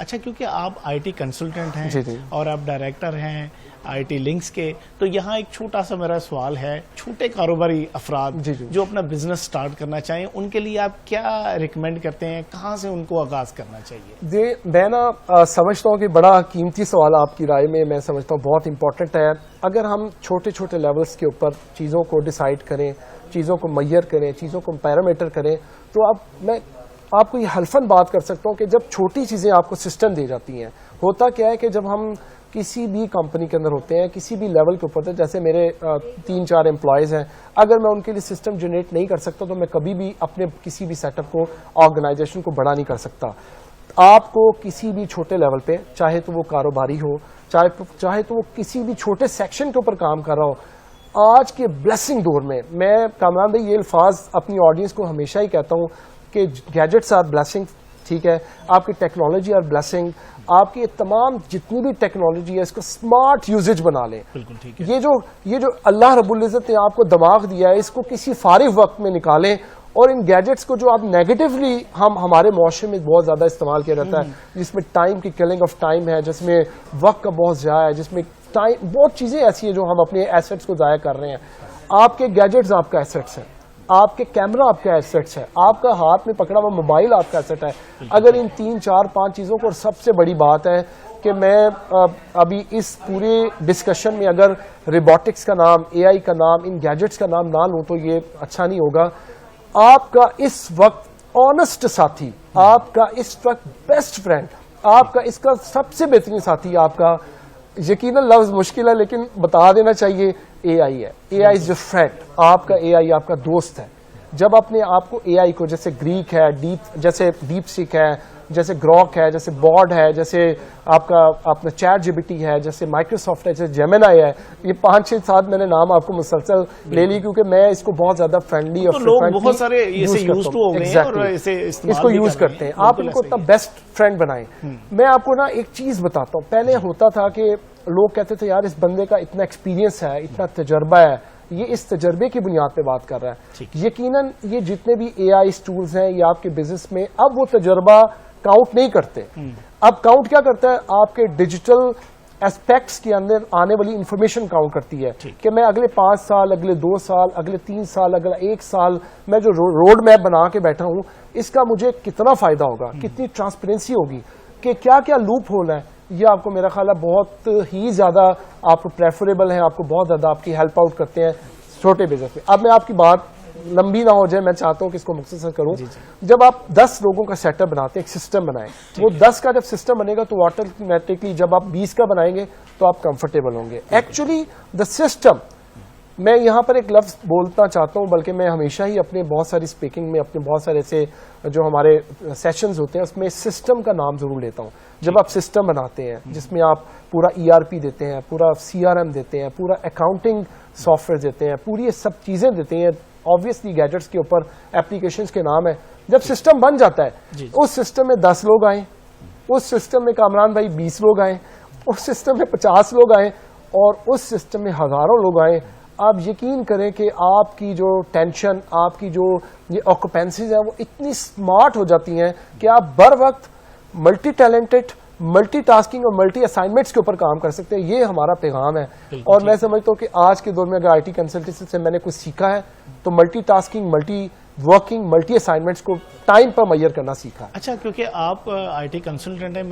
اچھا کیونکہ آپ آئی ٹی کنسلٹنٹ ہیں جی اور آپ ڈائریکٹر ہیں آئی ٹی لنکس کے، تو یہاں ایک چھوٹا سا میرا سوال ہے، چھوٹے کاروباری افراد جو اپنا بزنس سٹارٹ کرنا چاہیں ان کے لیے آپ کیا ریکمینڈ کرتے ہیں، کہاں سے ان کو آغاز کرنا چاہیے؟ میں نا سمجھتا ہوں کہ بڑا قیمتی سوال آپ کی رائے میں سمجھتا ہوں بہت امپورٹنٹ ہے. اگر ہم چھوٹے چھوٹے لیولز کے اوپر چیزوں کو ڈیسائیڈ کریں، چیزوں کو میئر کریں، چیزوں کو پیرامیٹر کریں، تو میں آپ کو یہ حلفاً بات کر سکتا ہوں کہ جب چھوٹی چیزیں آپ کو سسٹم دی جاتی ہیں، ہوتا کیا ہے کہ جب ہم کسی بھی کمپنی کے اندر ہوتے ہیں، کسی بھی لیول کے اوپر، جیسے میرے 3-4 امپلائیز ہیں، اگر میں ان کے لیے سسٹم جنریٹ نہیں کر سکتا تو میں کبھی بھی اپنے کسی بھی سیٹ اپ کو، آرگنائزیشن کو بڑا نہیں کر سکتا. آپ کو کسی بھی چھوٹے لیول پہ، چاہے تو وہ کاروباری ہو، چاہے تو وہ کسی بھی چھوٹے سیکشن کے اوپر کام کر رہا ہو، آج کے بلیسنگ دور میں کامران بھائی یہ الفاظ اپنی آڈینس کو ہمیشہ ہی کہتا ہوں کہ گیجٹس آر بلیسنگ، ٹھیک ہے، آپ کی ٹیکنالوجی آر بلیسنگ، آپ کی تمام جتنی بھی ٹیکنالوجی ہے اس کو اسمارٹ یوزیج بنا لیں. یہ جو اللہ رب العزت نے آپ کو دماغ دیا ہے، اس کو کسی فارغ وقت میں نکالیں، اور ان گیجٹس کو جو آپ نیگیٹولی ہمارے معاشرے میں بہت زیادہ استعمال کیا جاتا ہے، جس میں ٹائم کی کلنگ آف ٹائم ہے، جس میں وقت کا بہت ضائع ہے، جس میں بہت چیزیں ایسی ہیں جو ہم اپنے ایسٹس کو ضائع کر رہے ہیں. آپ کے گیجٹس آپ کا ایسٹس ہیں، آپ کے کیمرہ آپ کا ایسٹس ہے، آپ کا ہاتھ میں پکڑا ہوا موبائل آپ کا ایسٹ ہے. اگر ان 3-4-5 چیزوں کو، اور سب سے بڑی بات ہے کہ میں ابھی اس پورے ڈسکشن میں اگر روبوٹکس کا نام، اے آئی کا نام، ان گیجٹس کا نام نہ لوں تو یہ اچھا نہیں ہوگا. آپ کا اس وقت آنسٹ ساتھی، آپ کا اس وقت بیسٹ فرینڈ، آپ کا اس کا سب سے بہترین ساتھی، آپ کا یقیناً لفظ مشکل ہے لیکن بتا دینا چاہیے، اے آئی ہے. اے آئی از یور فرینڈ. آپ کا اے آئی آپ کا دوست ہے. جب اپنے آپ کو اے آئی کو، جیسے گریک ہے، جیسے ڈیپ سیک ہے، جیسے گروک ہے، جیسے بارڈ ہے، جیسے آپ کا اپنا چیٹ جی پی ٹی ہے، جیسے مائکروسافٹ ہے، جیسے جیمینائی ہے، یہ 5-6-7 میں نے نام آپ کو مسلسل لے لی کیونکہ میں اس کو بہت زیادہ فرینڈلی اور بہت سارے اس کو یوز کرتے ہیں. آپ ان کو اتنا بیسٹ فرینڈ بنائیں. میں آپ کو نا ایک چیز بتاتا ہوں. پہلے ہوتا تھا کہ لوگ کہتے تھے یار اس بندے کا اتنا ایکسپیرینس ہے، اتنا تجربہ ہے، یہ اس تجربے کی بنیاد پہ بات کر رہا ہے. یقیناً یہ جتنے بھی اے آئی ٹولز ہیں یہ آپ کے بزنس میں اب وہ تجربہ کاؤنٹ نہیں کرتے. اب کاؤنٹ کیا کرتا ہے؟ آپ کے ڈیجیٹل اسپیکٹس کے اندر آنے والی انفارمیشن کاؤنٹ کرتی ہے کہ میں اگلے 5 سال، اگلے 2 سال، اگلے 3 سال، اگلا 1 سال میں جو روڈ میپ بنا کے بیٹھا ہوں اس کا مجھے کتنا فائدہ ہوگا، کتنی ٹرانسپیرنسی ہوگی، کہ کیا کیا لوپ ہول ہے. یہ آپ کو میرا خیال ہے بہت ہی زیادہ آپ کو پریفریبل ہے، آپ کو بہت زیادہ آپ کی ہیلپ آؤٹ کرتے ہیں چھوٹے بزنس میں. اب میں آپ کی بات لمبی نہ ہو جائے، میں چاہتا ہوں کہ اس کو مختصر کروں. جب آپ 10 لوگوں کا سیٹ اپ بناتے ہیں، ایک سسٹم بنائیں، وہ 10 کا جب سسٹم بنے گا تو آٹومیٹکلی جب آپ 20 کا بنائیں گے تو آپ کمفرٹیبل ہوں گے. ایکچولی دا سسٹم، میں یہاں پر ایک لفظ بولنا چاہتا ہوں، بلکہ میں ہمیشہ ہی اپنے بہت ساری اسپیکنگ میں، اپنے بہت سارے ایسے جو ہمارے سیشنز ہوتے ہیں اس میں سسٹم کا نام ضرور لیتا ہوں. جب آپ سسٹم بناتے ہیں جس میں آپ پورا ERP دیتے ہیں، پورا CRM دیتے ہیں، پورا اکاؤنٹنگ سافٹ ویئر دیتے ہیں، پوری یہ سب چیزیں دیتے ہیں، آبویسلی گیجٹس کے اوپر اپلیکیشنز کے نام ہے. جب سسٹم بن جاتا ہے اس سسٹم میں 10 لوگ آئیں، اس سسٹم میں کامران بھائی 20 لوگ آئیں، اس سسٹم میں 50 لوگ آئیں، اور اس سسٹم میں ہزاروں لوگ آئیں، آپ یقین کریں کہ آپ کی جو ٹینشن، آپ کی جو یہ آکوپینسیز ہیں وہ اتنی سمارٹ ہو جاتی ہیں کہ آپ بر وقت ملٹی ٹیلنٹڈ، ملٹی ٹاسکنگ اور ملٹی اسائنمنٹس کے اوپر کام کر سکتے ہیں. یہ ہمارا پیغام ہے. اور میں سمجھتا ہوں کہ آج کے دور میں اگر آئی ٹی کنسلٹنسی سے میں نے کچھ سیکھا ہے تو multi tasking, multi working, multi assignments کو ٹائم پر میئر کرنا سیکھا. اچھا، کیونکہ آپ آئی ٹی کنسلٹنٹ ہیں،